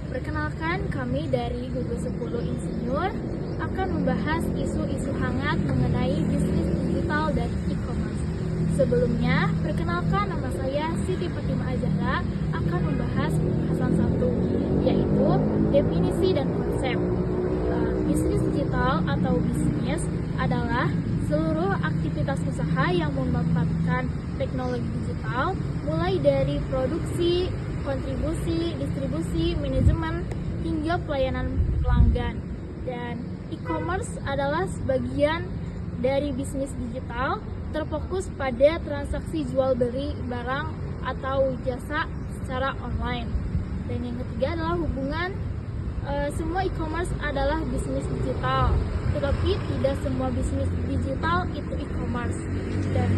Perkenalkan, kami dari Gugus 10 Insinyur akan membahas isu-isu hangat mengenai bisnis digital dan e-commerce. Sebelumnya, perkenalkan, nama saya Siti Fatimah Azahra akan membahas pembahasan satu, yaitu definisi dan konsep. Bisnis digital atau bisnis adalah seluruh aktivitas usaha yang memanfaatkan teknologi digital, mulai dari produksi, kontribusi, distribusi, manajemen, hingga pelayanan pelanggan. Dan e-commerce adalah sebagian dari bisnis digital terfokus pada transaksi jual beli barang atau jasa secara online. Dan yang ketiga adalah hubungan. Semua e-commerce adalah bisnis digital, tetapi tidak semua bisnis digital itu e-commerce. Dan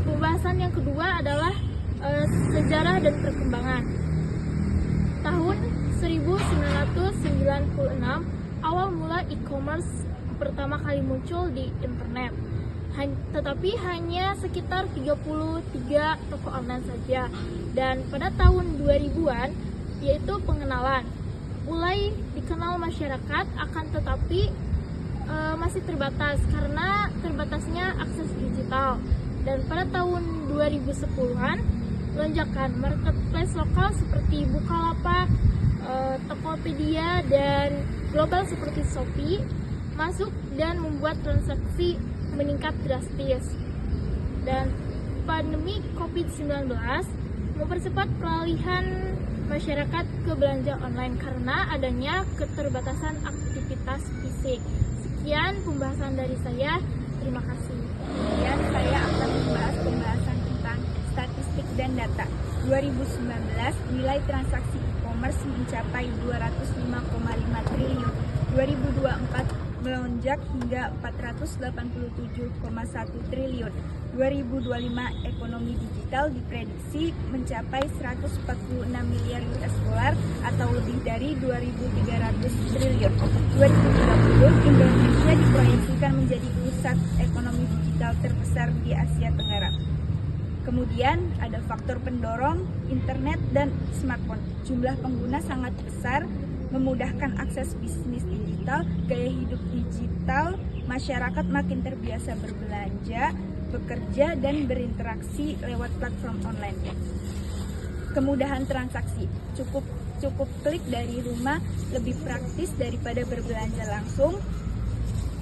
pembahasan yang kedua adalah sejarah dan perkembangan. Tahun 1996 awal mula e-commerce pertama kali muncul di internet. Tetapi hanya sekitar 33 toko online saja. Dan pada tahun 2000-an yaitu pengenalan mulai dikenal masyarakat, akan tetapi masih terbatas karena terbatasnya akses digital. Dan pada tahun 2010-an lonjakan marketplace lokal seperti Bukalapak, Tokopedia, dan global seperti Shopee masuk dan membuat transaksi meningkat drastis. Dan pandemi COVID-19 mempercepat peralihan masyarakat ke belanja online karena adanya keterbatasan aktivitas fisik. Sekian pembahasan dari saya. Terima kasih. Kemudian saya akan membahas pembahasan tentang statistik dan data. 2019 nilai transaksi e-commerce mencapai 205,5 triliun. 2024 melonjak hingga 487,1 triliun. 2025 ekonomi digital diprediksi mencapai 146 miliar US dollar atau lebih dari 2.300 triliun. 2030 Indonesia diproyeksikan menjadi pusat ekonomi digital terbesar di Asia Tenggara. Kemudian ada faktor pendorong internet dan smartphone. Jumlah pengguna sangat besar, memudahkan akses bisnis digital, gaya hidup digital, masyarakat makin terbiasa berbelanja, bekerja, dan berinteraksi lewat platform online. Kemudahan transaksi, cukup klik dari rumah, lebih praktis daripada berbelanja langsung.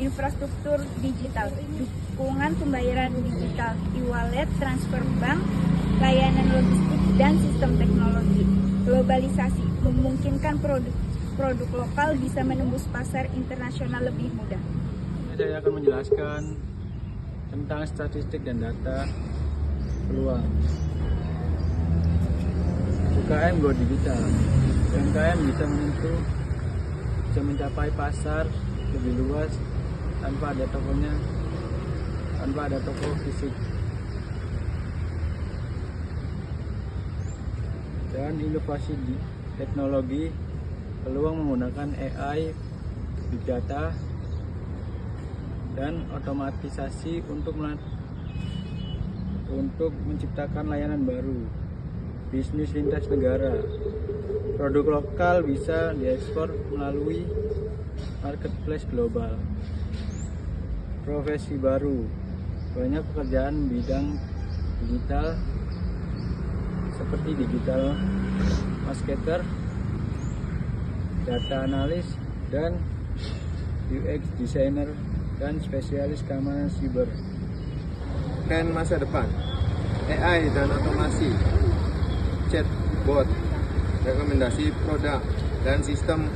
Infrastruktur digital, dukungan pembayaran digital, e-wallet, transfer bank, layanan logistik, dan sistem teknologi. Globalisasi, memungkinkan produk lokal bisa menembus pasar internasional lebih mudah. Saya akan menjelaskan tentang statistik dan data peluang. UMKM go digital. UMKM bisa mencapai pasar lebih luas tanpa ada toko fisik. Dan inovasi di teknologi, peluang menggunakan AI, big data, dan otomatisasi untuk menciptakan layanan baru. Bisnis lintas negara, produk lokal bisa diekspor melalui marketplace global. Profesi baru, banyak pekerjaan bidang digital seperti digital marketer, data analis, dan UX designer, dan spesialis keamanan siber. Tren masa depan, AI dan otomasi, chatbot, rekomendasi produk, dan sistem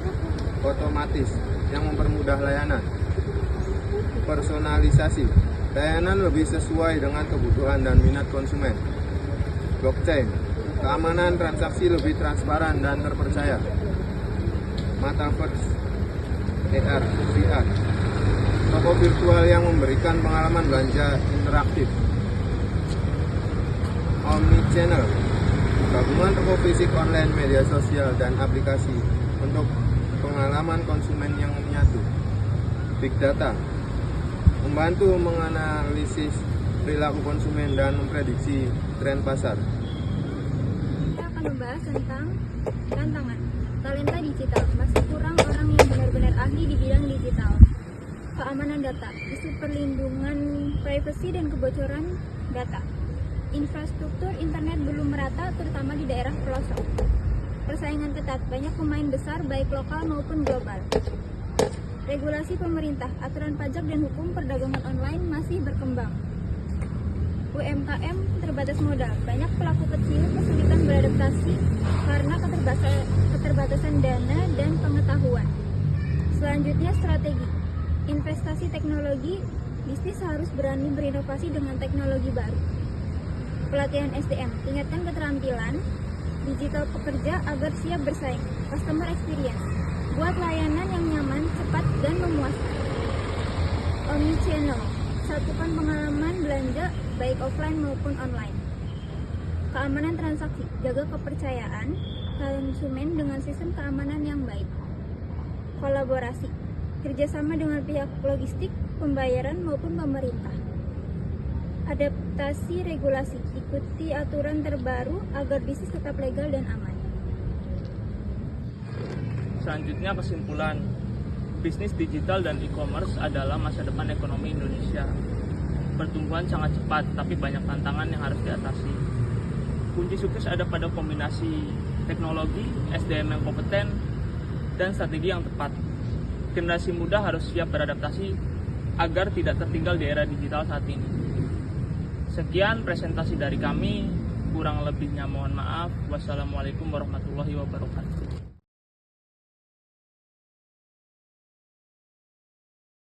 otomatis yang mempermudah layanan. Personalisasi, layanan lebih sesuai dengan kebutuhan dan minat konsumen. Blockchain, keamanan transaksi lebih transparan dan terpercaya. Metaverse, AR, VR, toko virtual yang memberikan pengalaman belanja interaktif. Omnichannel, gabungan toko fisik, online, media sosial, dan aplikasi untuk pengalaman konsumen yang menyatu. Big data, membantu menganalisis perilaku konsumen dan memprediksi tren pasar. Kita akan membahas tentang tantangan talenta digital. Masih kurang orang yang benar-benar ahli di bidang digital. Keamanan data, isu perlindungan privasi dan kebocoran data. Infrastruktur internet belum merata, terutama di daerah pelosok. Persaingan ketat, banyak pemain besar baik lokal maupun global. Regulasi pemerintah, aturan pajak dan hukum perdagangan online masih berkembang. UMKM terbatas modal, banyak pelaku kecil kesulitan beradaptasi karena keterbatasan dana dan pengetahuan. Selanjutnya, strategi investasi teknologi, bisnis harus berani berinovasi dengan teknologi baru. Pelatihan SDM, tingkatkan keterampilan digital pekerja agar siap bersaing. Customer experience, buat layanan yang nyaman, cepat, dan memuaskan. Omnichannel, satukan pengalaman belanja baik offline maupun online. Keamanan transaksi, jaga kepercayaan konsumen dengan sistem keamanan yang baik. Kolaborasi, kerjasama dengan pihak logistik, pembayaran maupun pemerintah. Adaptasi regulasi, ikuti aturan terbaru agar bisnis tetap legal dan aman. Selanjutnya kesimpulan, bisnis digital dan e-commerce adalah masa depan ekonomi Indonesia. Pertumbuhan sangat cepat, tapi banyak tantangan yang harus diatasi. Kunci sukses ada pada kombinasi teknologi, SDM yang kompeten, dan strategi yang tepat. Generasi muda harus siap beradaptasi agar tidak tertinggal di era digital saat ini. Sekian presentasi dari kami, kurang lebihnya mohon maaf. Wassalamualaikum warahmatullahi wabarakatuh.